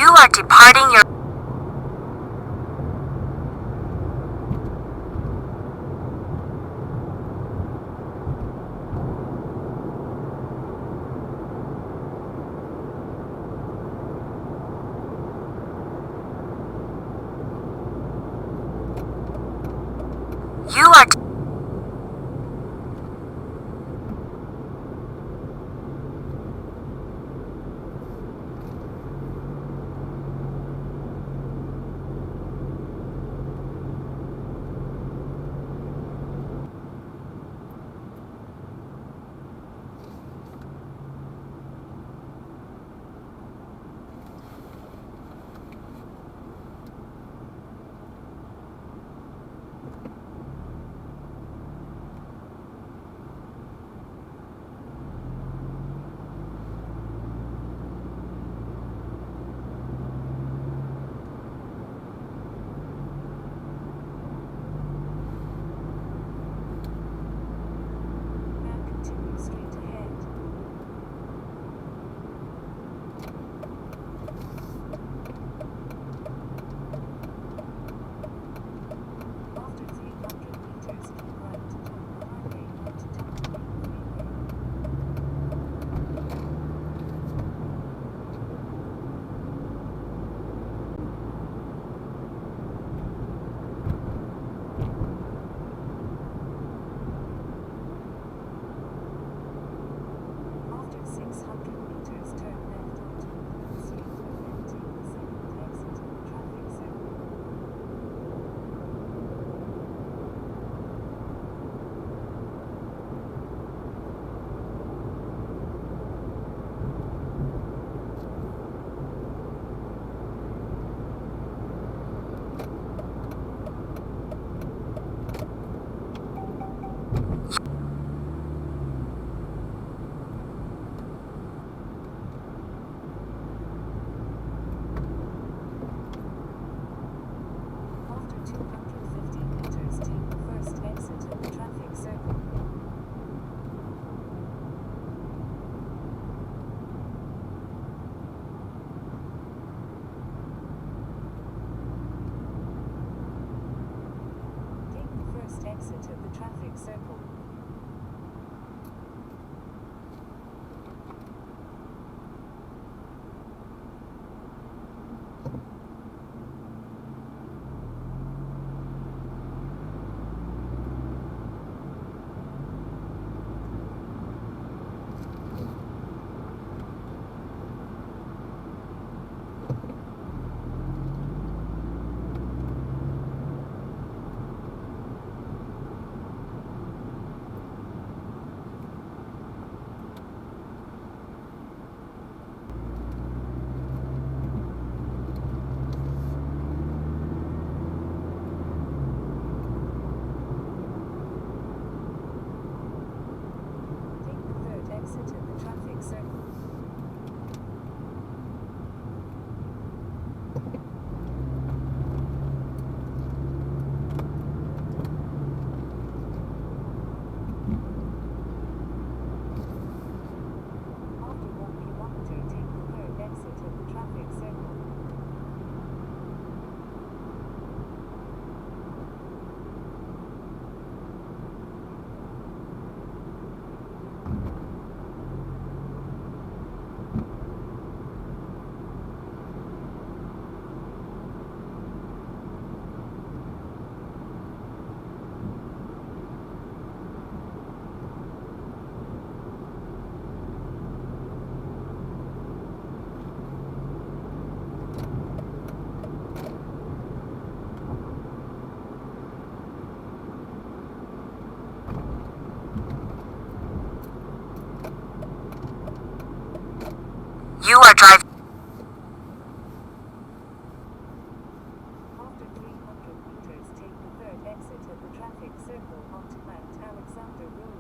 You are departing your... You are... Exit at the traffic circle. Exit at the traffic circle. After 1 kilometer, take the third exit at the traffic circle. You are driving... After 300 meters, take the third exit at the traffic circle onto Mount Alexander Road.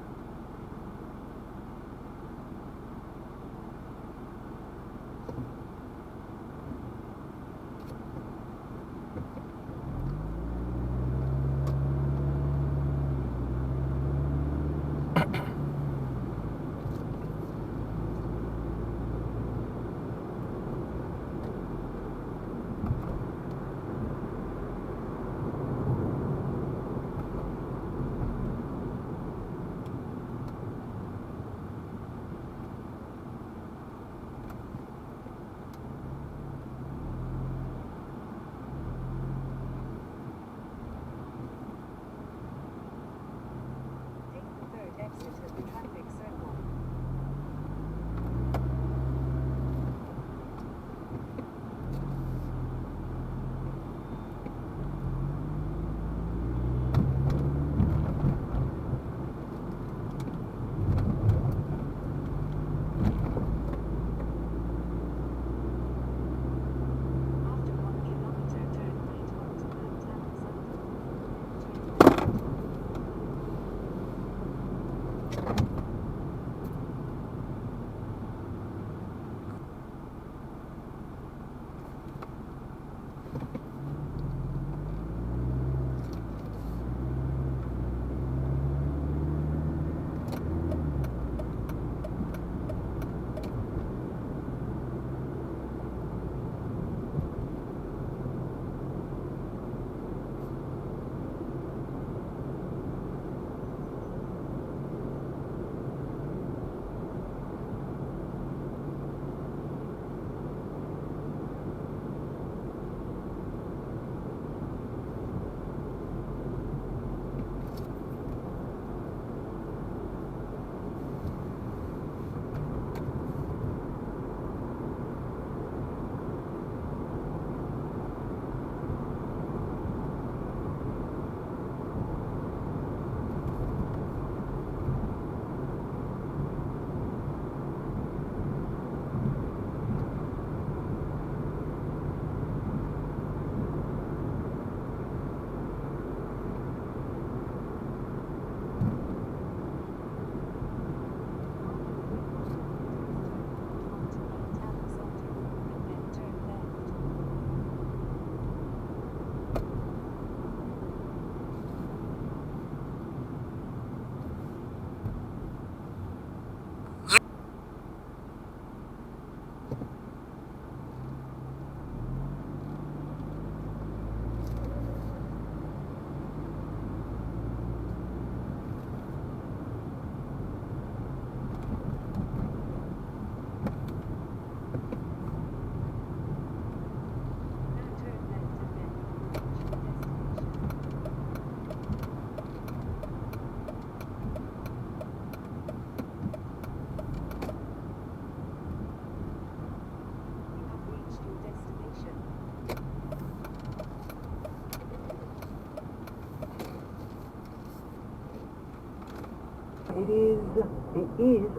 It is,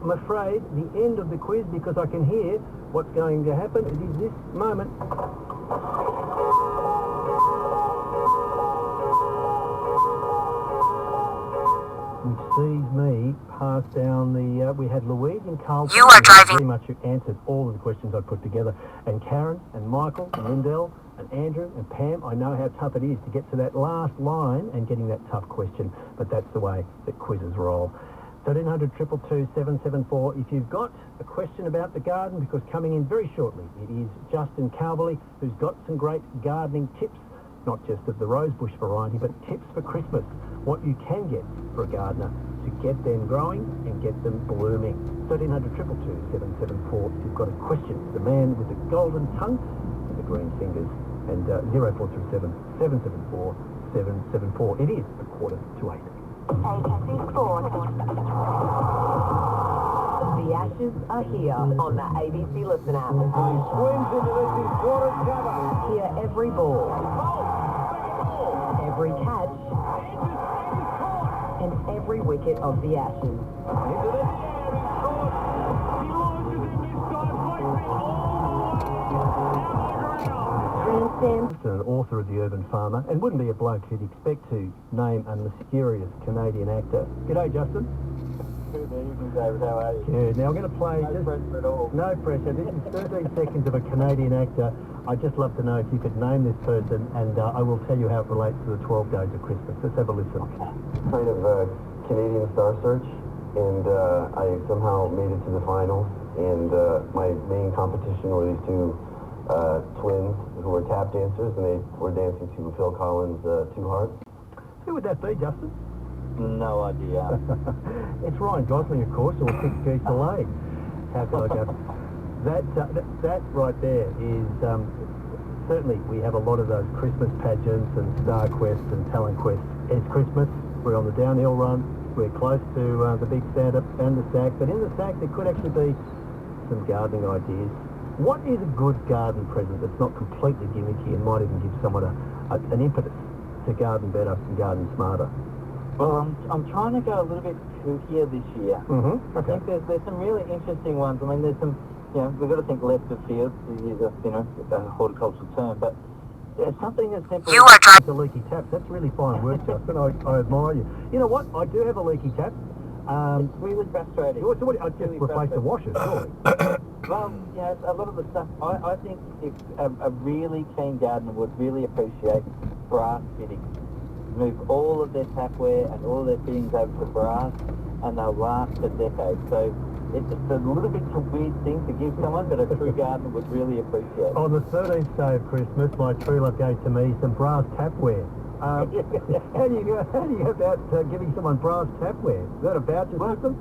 I'm afraid, the end of the quiz because I can hear what's going to happen. It is this moment. Which sees me pass down the... we had Louise and Carlton. You are driving. Pretty much answered all of the questions I put together. And Karen and Michael and Lindell and Andrew and Pam, I know how tough it is to get to that last line and getting that tough question. But that's the way that quizzes roll. 1300 222 774 if you've got a question about the garden, because coming in very shortly it is Justin Calverley, who's got some great gardening tips, not just of the rosebush variety, but tips for Christmas, what you can get for a gardener to get them growing and get them blooming. 1300 222 774 if you've got a question to the man with the golden tongue and the green fingers, and 0437 774 774. It is 7:45. Testing sport. The Ashes are here on the ABC Listen app. He swims into this important cover. Hear every ball, every catch, and every wicket of the Ashes. Into the air, he scores. He launches in this time, placing an author of The Urban Farmer, and wouldn't be a bloke you'd expect to name a mysterious Canadian actor. G'day, Justin. Good evening, David. How are you? Good. Now I'm going to play... No pressure at all. No pressure. This is 13 seconds of a Canadian actor. I'd just love to know if you could name this person, and I will tell you how it relates to the 12 days of Christmas. Let's have a listen. Kind of Canadian Star Search, and I somehow made it to the finals, and my main competition were these two twins who were tap dancers, and they were dancing to Phil Collins' Two Hearts. Who would that be, Justin? No idea. It's Ryan Gosling, of course, or Six Geese Delay. How can I go? That right there is... certainly, we have a lot of those Christmas pageants and Star Quests and Talent Quests. It's Christmas, we're on the downhill run, we're close to the big stand-up and the sack, but in the sack there could actually be some gardening ideas. What is a good garden present that's not completely gimmicky and might even give someone an impetus to garden better and garden smarter? Well, I'm trying to go a little bit kookier this year. Mm-hmm. I think there's some really interesting ones. I mean, there's some, we've got to think left of field to use a horticultural term, but there's something as simple You are driving. The leaky taps, that's really fine work, Justin. I admire you. You know what? I do have a leaky tap. It's really frustrating. So what, I just Really replace the washer, surely. Well, a lot of the stuff, I think if a really keen gardener would really appreciate brass fittings. Move all of their tapware and all of their fittings over to brass, and they'll last for decades. So it's a little bit of a weird thing to give someone, but a true gardener would really appreciate it. On the 13th day of Christmas, my true love gave to me some brass tapware. How do you go about giving someone brass tapware? Is that a voucher system?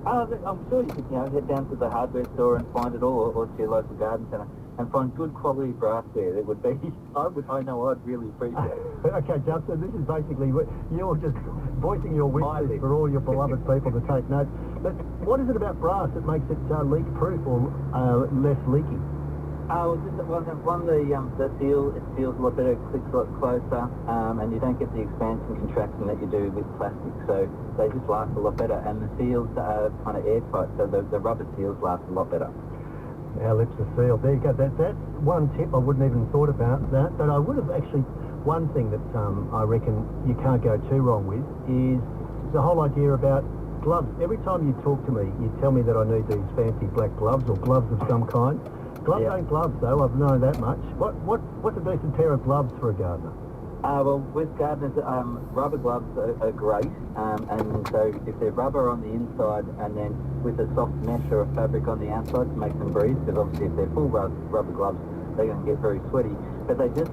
I'm sure you could head down to the hardware store and find it all, or to your local garden centre, and find good quality brassware. It would be, I know I'd really appreciate it. Okay, Justin, this is basically, you're just voicing your wishes for all your beloved people to take notes. But what is it about brass that makes it leak-proof or less leaky? The seal, it seals a lot better, it clicks a lot closer, and you don't get the expansion contraction that you do with plastic, so they just last a lot better, and the seals are kind of airtight, so the rubber seals last a lot better. Our lips are sealed. There you go. That's one tip I wouldn't even thought about that, but I would have actually, one thing that I reckon you can't go too wrong with is the whole idea about gloves. Every time you talk to me, you tell me that I need these fancy black gloves or gloves of some kind. Gloves ain't gloves, though. I've known that much. What's a decent pair of gloves for a gardener? Well, with gardeners, rubber gloves are great, and so if they're rubber on the inside and then with a soft mesh or a fabric on the outside to make them breathe, because obviously if they're full rubber gloves, they're going to get very sweaty. But they just